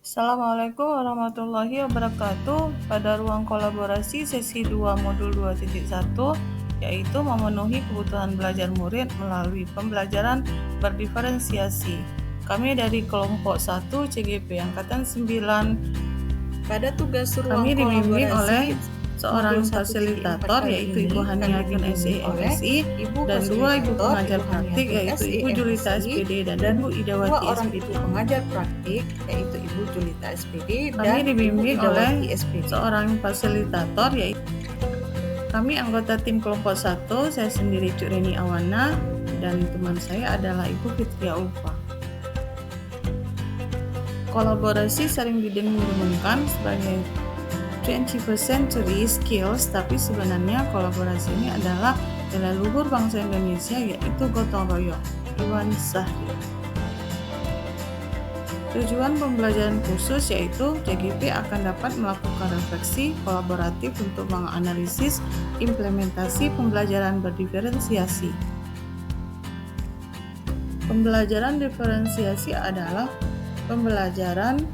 Assalamualaikum warahmatullahi wabarakatuh. Pada ruang kolaborasi sesi 2 modul 2.1 yaitu memenuhi kebutuhan belajar murid melalui pembelajaran berdiferensiasi. Kami dari kelompok 1 CGP Angkatan 9. Pada tugas ruang Kami dibimbing oleh kolaborasi seorang modul 1.4 fasilitator kali yaitu ini, Ibu Hania kami Yatun dibimbing oleh SE Ibu dan 2 ibu fasilitator, pengajar Ibu praktik Hania yaitu Yatun Ibu Julita SE, SPD dan dan Ibu 2 Idawati orang SPD. ibu pengajar praktik yaitu Ibu Julita SPD Kami dan Ibu dibimbing Idawati oleh SPD. seorang fasilitator yaitu kami anggota tim kelompok 1, saya sendiri Cuk Reni Awana dan teman saya adalah Ibu Fitria Ulfa. Kolaborasi sering didengungkan sebagai 21st century skills, tapi sebenarnya kolaborasi ini adalah nilai luhur bangsa Indonesia yaitu gotong royong. Iwan Sahri. Tujuan pembelajaran khusus yaitu CGP akan dapat melakukan refleksi kolaboratif untuk menganalisis implementasi pembelajaran berdiferensiasi. Pembelajaran diferensiasi adalah pembelajaran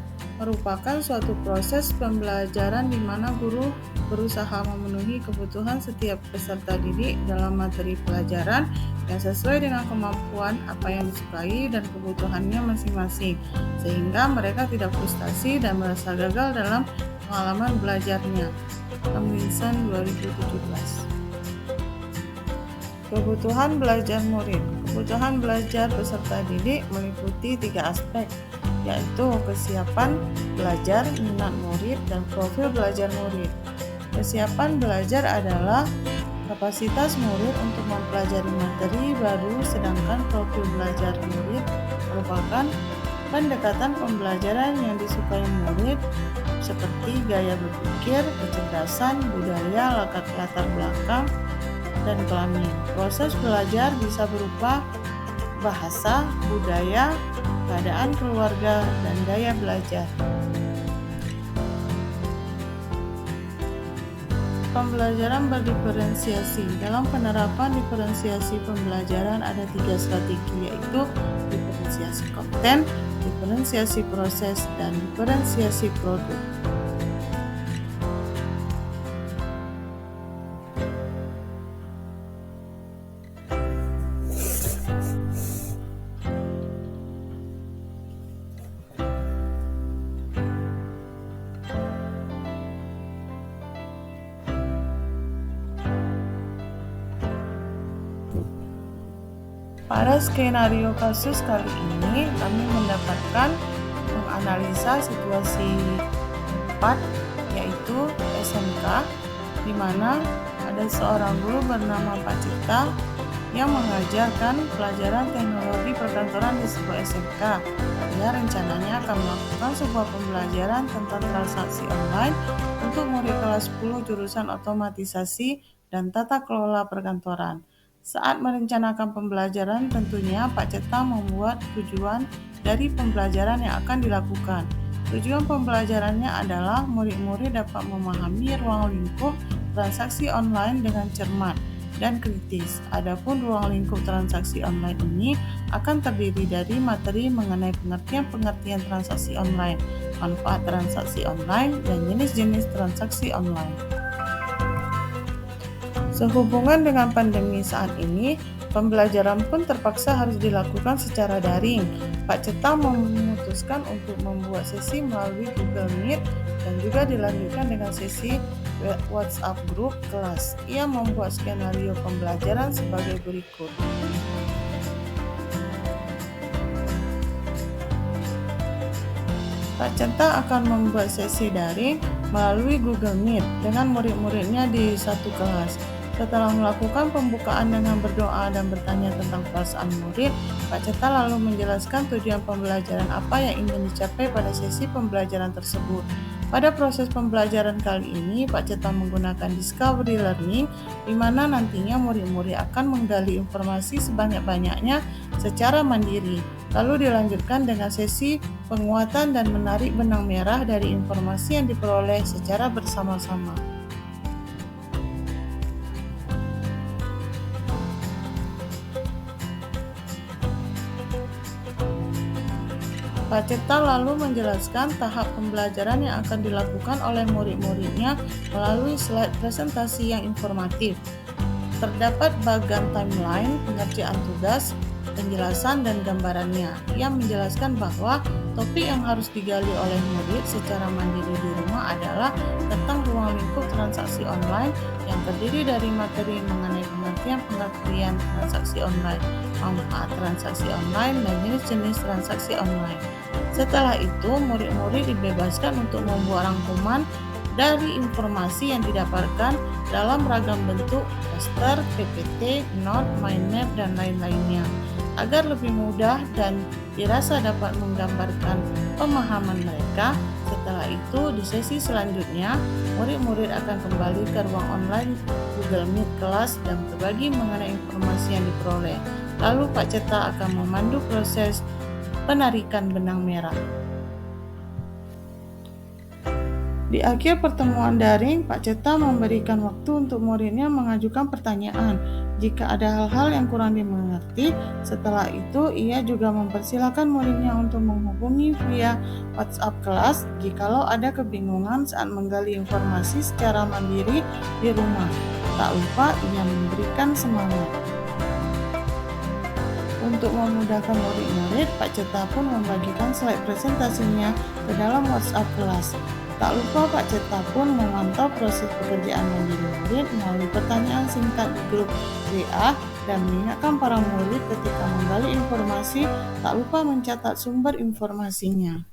merupakan suatu proses pembelajaran di mana guru berusaha memenuhi kebutuhan setiap peserta didik dalam materi pelajaran yang sesuai dengan kemampuan apa yang disukai dan kebutuhannya masing-masing, sehingga mereka tidak frustasi dan merasa gagal dalam pengalaman belajarnya. Tomlinson 2017. Kebutuhan belajar murid. Kebutuhan belajar peserta didik meliputi 3 aspek, yaitu kesiapan belajar, minat murid, dan profil belajar murid. Kesiapan belajar adalah kapasitas murid untuk mempelajari materi baru, sedangkan profil belajar murid merupakan pendekatan pembelajaran yang disukai murid seperti gaya berpikir, kecerdasan, budaya, latar belakang, dan kelamin. Proses belajar bisa berupa bahasa, budaya, keadaan keluarga, dan gaya belajar. Pembelajaran berdiferensiasi. Dalam penerapan diferensiasi pembelajaran ada 3 strategi, yaitu diferensiasi konten, diferensiasi proses, dan diferensiasi produk. Pada skenario kasus kali ini, kami mendapatkan menganalisa situasi 4, yaitu SMK, di mana ada seorang guru bernama Pak Cipta yang mengajarkan pelajaran teknologi perkantoran di sebuah SMK. Dia rencananya akan melakukan sebuah pembelajaran tentang transaksi online untuk murid kelas 10 jurusan otomatisasi dan tata kelola perkantoran. Saat merencanakan pembelajaran, tentunya Pak Ceta membuat tujuan dari pembelajaran yang akan dilakukan. Tujuan pembelajarannya adalah murid-murid dapat memahami ruang lingkup transaksi online dengan cermat dan kritis. Adapun ruang lingkup transaksi online ini akan terdiri dari materi mengenai pengertian transaksi online, manfaat transaksi online, dan jenis-jenis transaksi online. Sehubungan dengan pandemi saat ini, pembelajaran pun terpaksa harus dilakukan secara daring. Pak Ceta memutuskan untuk membuat sesi melalui Google Meet dan juga dilanjutkan dengan sesi WhatsApp grup kelas. Ia membuat skenario pembelajaran sebagai berikut. Pak Ceta akan membuat sesi daring melalui Google Meet dengan murid-muridnya di satu kelas. Setelah melakukan pembukaan dengan berdoa dan bertanya tentang perasaan murid, Pak Ceta lalu menjelaskan tujuan pembelajaran apa yang ingin dicapai pada sesi pembelajaran tersebut. Pada proses pembelajaran kali ini, Pak Ceta menggunakan Discovery Learning, di mana nantinya murid-murid akan menggali informasi sebanyak-banyaknya secara mandiri. Lalu dilanjutkan dengan sesi penguatan dan menarik benang merah dari informasi yang diperoleh secara bersama-sama. Pak Ceta lalu menjelaskan tahap pembelajaran yang akan dilakukan oleh murid-muridnya melalui slide presentasi yang informatif. Terdapat bagan timeline, pengerjaan tugas, penjelasan dan gambarannya. Ia menjelaskan bahwa topik yang harus digali oleh murid secara mandiri di rumah adalah tentang ruang lingkup transaksi online yang terdiri dari materi mengenai pengertian transaksi online, manfaat transaksi online, dan jenis-jenis transaksi online. Setelah itu, murid-murid dibebaskan untuk membuat rangkuman dari informasi yang didapatkan dalam ragam bentuk poster, PPT, note, mind map, dan lain-lainnya. Agar lebih mudah dan dirasa dapat menggambarkan pemahaman mereka, setelah itu di sesi selanjutnya, murid-murid akan kembali ke ruang online Google Meet kelas dan berbagi mengenai informasi yang diperoleh. Lalu Pak Ceta akan memandu proses penarikan benang merah. Di akhir pertemuan daring, Pak Ceta memberikan waktu untuk muridnya mengajukan pertanyaan jika ada hal-hal yang kurang dimengerti. Setelah itu, ia juga mempersilakan muridnya untuk menghubungi via WhatsApp kelas jikalau ada kebingungan saat menggali informasi secara mandiri di rumah. Tak lupa ia memberikan semangat. Untuk memudahkan murid-murid, Pak Ceta pun membagikan slide presentasinya ke dalam WhatsApp kelas. Tak lupa Pak Ceta pun memantau proses pekerjaan mandiri murid melalui pertanyaan singkat di grup WA dan mengingatkan para murid ketika menggali informasi, tak lupa mencatat sumber informasinya.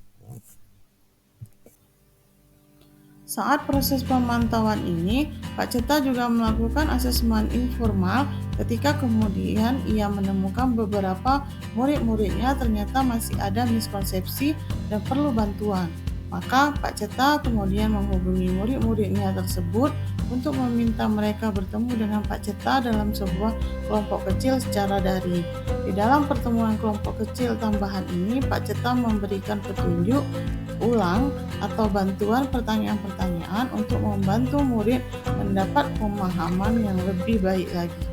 Saat proses pemantauan ini, Pak Ceta juga melakukan asesmen informal ketika kemudian ia menemukan beberapa murid-muridnya ternyata masih ada miskonsepsi dan perlu bantuan. Maka Pak Ceta kemudian menghubungi murid-muridnya tersebut untuk meminta mereka bertemu dengan Pak Ceta dalam sebuah kelompok kecil secara daring. Di dalam pertemuan kelompok kecil tambahan ini, Pak Ceta memberikan petunjuk ulang atau bantuan pertanyaan-pertanyaan untuk membantu murid mendapat pemahaman yang lebih baik lagi.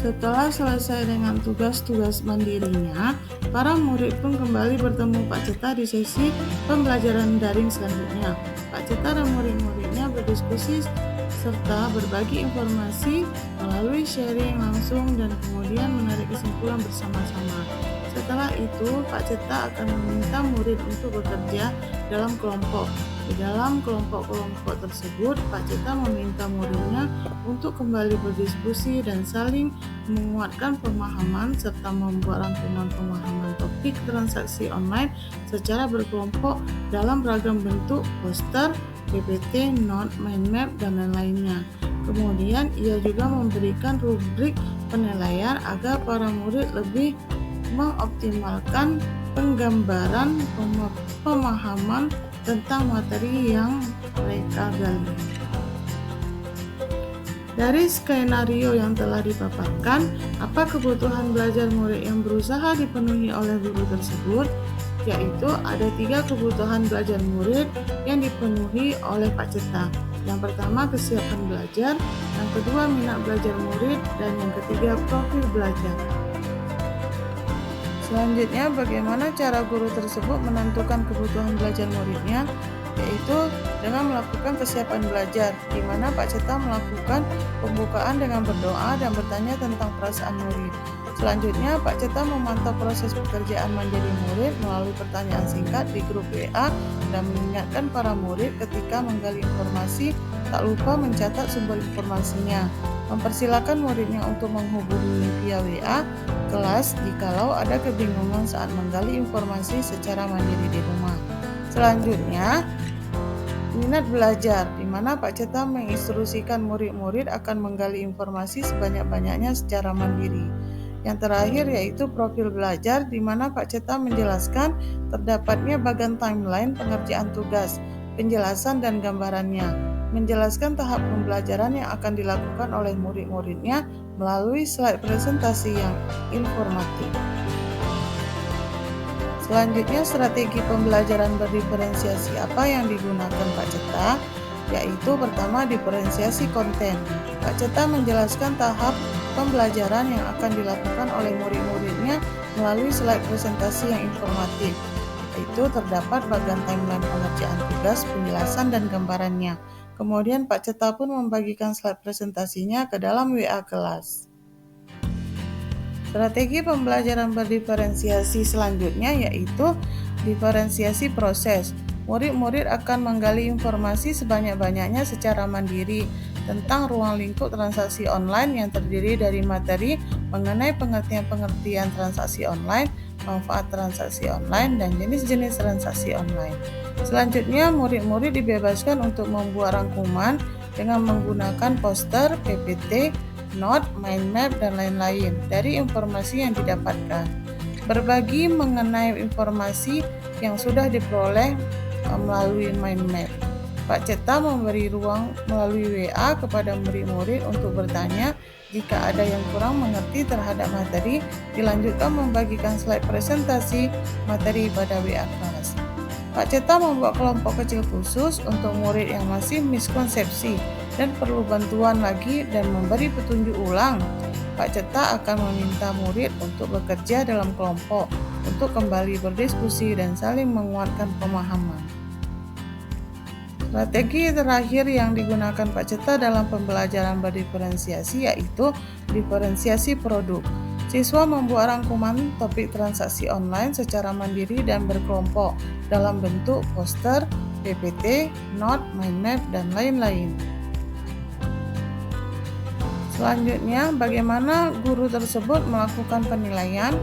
Setelah selesai dengan tugas-tugas mandirinya, para murid pun kembali bertemu Pak Ceta di sesi pembelajaran daring selanjutnya. Pak Ceta dan murid-muridnya berdiskusi serta berbagi informasi melalui sharing langsung dan kemudian menarik kesimpulan bersama-sama. Setelah itu, Pak Ceta akan meminta murid untuk bekerja dalam kelompok. Di dalam kelompok-kelompok tersebut, Pak Ceta meminta muridnya untuk kembali berdiskusi dan saling menguatkan pemahaman serta membuat rangkuman pemahaman topik transaksi online secara berkelompok dalam beragam bentuk poster, PPT, note, mind map, dan lain-lainnya. Kemudian ia juga memberikan rubrik penilaian agar para murid lebih mengoptimalkan penggambaran pemahaman tentang materi yang mereka gali. Dari skenario yang telah dipaparkan, apa kebutuhan belajar murid yang berusaha dipenuhi oleh guru tersebut? Yaitu ada 3 kebutuhan belajar murid yang dipenuhi oleh Pak Ceta. Yang pertama kesiapan belajar, yang kedua minat belajar murid, dan yang ketiga profil belajar. Selanjutnya, bagaimana cara guru tersebut menentukan kebutuhan belajar muridnya? Yaitu dengan melakukan kesiapan belajar, di mana Pak Ceta melakukan pembukaan dengan berdoa dan bertanya tentang perasaan murid. Selanjutnya, Pak Ceta memantau proses pekerjaan mandiri murid melalui pertanyaan singkat di grup WA dan mengingatkan para murid ketika menggali informasi, tak lupa mencatat sumber informasinya. Mempersilakan muridnya untuk menghubungi via WA kelas jikalau ada kebingungan saat menggali informasi secara mandiri di rumah. Selanjutnya, minat belajar, di mana Pak Ceta menginstruksikan murid-murid akan menggali informasi sebanyak-banyaknya secara mandiri. Yang terakhir yaitu profil belajar, di mana Pak Ceta menjelaskan terdapatnya bagan timeline pengerjaan tugas, penjelasan dan gambarannya, menjelaskan tahap pembelajaran yang akan dilakukan oleh murid-muridnya melalui slide presentasi yang informatif. Selanjutnya, strategi pembelajaran berdiferensiasi apa yang digunakan Pak Ceta? Yaitu pertama, diferensiasi konten. Pak Ceta menjelaskan tahap pembelajaran yang akan dilakukan oleh murid-muridnya melalui slide presentasi yang informatif. Itu terdapat bagian timeline pengerjaan tugas, penjelasan, dan gambarannya. Kemudian Pak Ceta pun membagikan slide presentasinya ke dalam WA kelas. Strategi pembelajaran berdiferensiasi selanjutnya yaitu diferensiasi proses. Murid-murid akan menggali informasi sebanyak-banyaknya secara mandiri tentang ruang lingkup transaksi online yang terdiri dari materi mengenai pengertian-pengertian transaksi online, manfaat transaksi online, dan jenis-jenis transaksi online. Selanjutnya, murid-murid dibebaskan untuk membuat rangkuman dengan menggunakan poster, PPT, note, mind map, dan lain-lain dari informasi yang didapatkan. Berbagi mengenai informasi yang sudah diperoleh melalui mind map. Pak Ceta memberi ruang melalui WA kepada murid-murid untuk bertanya jika ada yang kurang mengerti terhadap materi. Dilanjutkan membagikan slide presentasi materi pada WA kelas. Pak Ceta membuat kelompok kecil khusus untuk murid yang masih miskonsepsi dan perlu bantuan lagi dan memberi petunjuk ulang. Pak Ceta akan meminta murid untuk bekerja dalam kelompok untuk kembali berdiskusi dan saling menguatkan pemahaman. Strategi terakhir yang digunakan Pak Ceta dalam pembelajaran berdiferensiasi yaitu diferensiasi produk. Siswa membuat rangkuman topik transaksi online secara mandiri dan berkelompok dalam bentuk poster, PPT, note, mind map, dan lain-lain. Selanjutnya, bagaimana guru tersebut melakukan penilaian?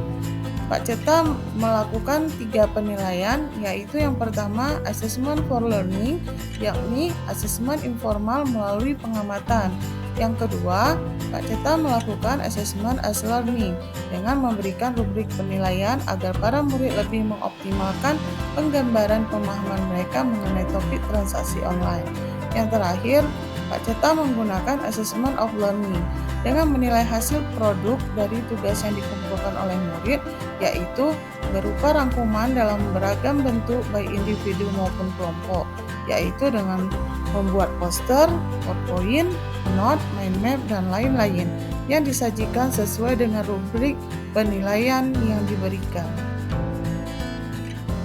Pak Ceta melakukan 3 penilaian, yaitu yang pertama assessment for learning, yakni asesmen informal melalui pengamatan. Yang kedua, Pak Ceta melakukan assessment as learning dengan memberikan rubrik penilaian agar para murid lebih mengoptimalkan penggambaran pemahaman mereka mengenai topik transaksi online. Yang terakhir, Pak Ceta menggunakan assessment of learning dengan menilai hasil produk dari tugas yang dikumpulkan oleh murid, yaitu berupa rangkuman dalam beragam bentuk baik individu maupun kelompok, yaitu dengan membuat poster, PowerPoint, note, mind map, dan lain-lain yang disajikan sesuai dengan rubrik penilaian yang diberikan.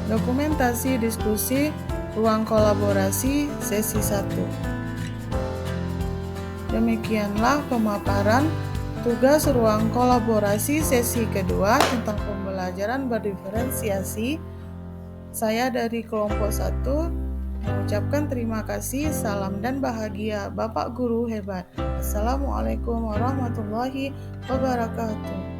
Dokumentasi diskusi ruang kolaborasi sesi 1. Demikianlah pemaparan tugas ruang kolaborasi sesi kedua tentang pembelajaran berdiferensiasi. Saya dari kelompok 1 mengucapkan terima kasih, salam dan bahagia, Bapak Guru hebat. Assalamualaikum warahmatullahi wabarakatuh.